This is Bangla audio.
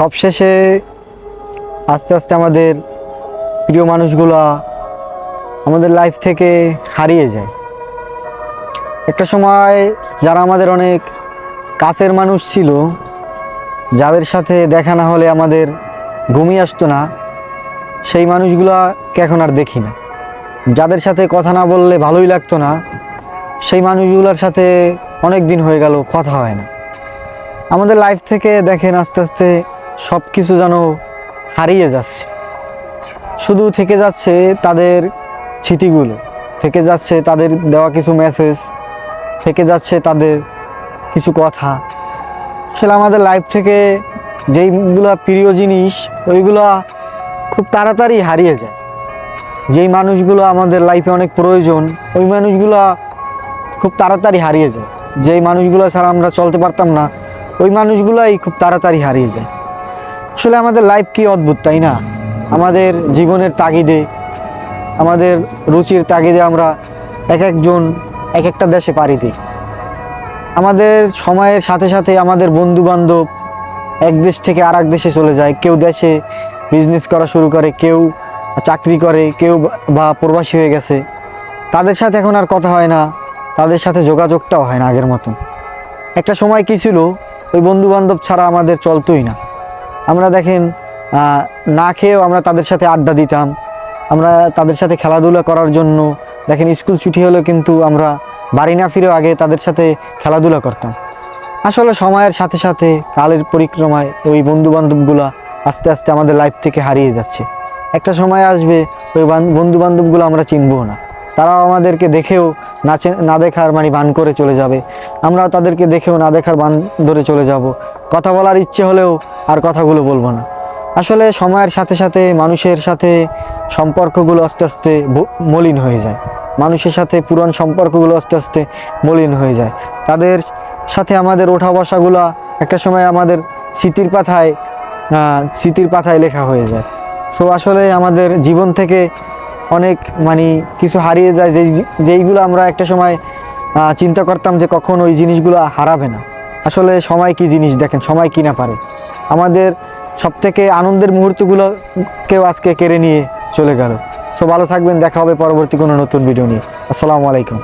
সবশেষে আস্তে আস্তে আমাদের প্রিয় মানুষগুলো আমাদের লাইফ থেকে হারিয়ে যায়। একটা সময় যারা আমাদের অনেক কাছের মানুষ ছিল, যাদের সাথে দেখা না হলে আমাদের ঘুমিয়ে আসতো না, সেই মানুষগুলোকে এখন আর দেখি না। যাদের সাথে কথা না বললে ভালোই লাগতো না, সেই মানুষগুলোর সাথে অনেক দিন হয়ে গেল কথা হয় না। আমাদের লাইফ থেকে দেখেন আস্তে আস্তে সব কিছু যেন হারিয়ে যাচ্ছে। শুধু থেকে যাচ্ছে তাদের স্মৃতিগুলো, থেকে যাচ্ছে তাদের দেওয়া কিছু মেসেজ, থেকে যাচ্ছে তাদের কিছু কথা। আসলে আমাদের লাইফ থেকে যেইগুলো প্রিয় জিনিস ওইগুলো খুব তাড়াতাড়ি হারিয়ে যায়। যেই মানুষগুলো আমাদের লাইফে অনেক প্রয়োজন ওই মানুষগুলো খুব তাড়াতাড়ি হারিয়ে যায়। যেই মানুষগুলো ছাড়া আমরা চলতে পারতাম না ওই মানুষগুলোই খুব তাড়াতাড়ি হারিয়ে যায়। আসলে আমাদের লাইফ কি অদ্ভুত, তাই না? আমাদের জীবনের তাগিদে, আমাদের রুচির তাগিদে আমরা এক একজন এক একটা দেশে পাড়ি দিই। আমাদের সময়ের সাথে সাথে আমাদের বন্ধু বান্ধব এক দেশ থেকে আর এক দেশে চলে যায়। কেউ দেশে বিজনেস করা শুরু করে, কেউ চাকরি করে, কেউ বা প্রবাসী হয়ে গেছে। তাদের সাথে এখন আর কথা হয় না, তাদের সাথে যোগাযোগটাও হয় না আগের মতন। একটা সময় কী ছিল, ওই বন্ধু বান্ধব ছাড়া আমাদের চলতোই না। আমরা দেখেন না খেয়েও আমরা তাদের সাথে আড্ডা দিতাম, আমরা তাদের সাথে খেলাধুলা করার জন্য দেখেন স্কুল ছুটি হলেও কিন্তু আমরা বাড়ি না ফিরেও আগে তাদের সাথে খেলাধুলা করতাম। আসলে সময়ের সাথে সাথে কালের পরিক্রমায় ওই বন্ধু বান্ধবগুলো আস্তে আস্তে আমাদের লাইফ থেকে হারিয়ে যাচ্ছে। একটা সময় আসবে ওই বন্ধু বান্ধবগুলো আমরা চিনবও না। তারাও আমাদেরকে দেখেও না দেখার মানে বান করে চলে যাবে, আমরাও তাদেরকে দেখেও না দেখার বান ধরে চলে যাব। কথা বলার ইচ্ছে হলেও আর কথাগুলো বলবো না। আসলে সময়ের সাথে সাথে মানুষের সাথে সম্পর্কগুলো আস্তে আস্তে মলিন হয়ে যায়। মানুষের সাথে পুরান সম্পর্কগুলো আস্তে আস্তে মলিন হয়ে যায়। তাদের সাথে আমাদের ওঠা বসাগুলো একটা সময় আমাদের স্মৃতির পাতায় লেখা হয়ে যায়। সো আসলে আমাদের জীবন থেকে অনেক মানে কিছু হারিয়ে যায়, যেইগুলো আমরা একটা সময় চিন্তা করতাম যে কখন ওই জিনিসগুলো হারাবে না। আসলে সময় কি জিনিস দেখেন, সময় কি না পারে। আমাদের সবথেকে আনন্দের মুহূর্তগুলোকেও আজকে কেড়ে নিয়ে চলে গেল। সো ভালো থাকবেন, দেখা হবে পরবর্তী কোনো নতুন ভিডিও নিয়ে। আসসালামু আলাইকুম।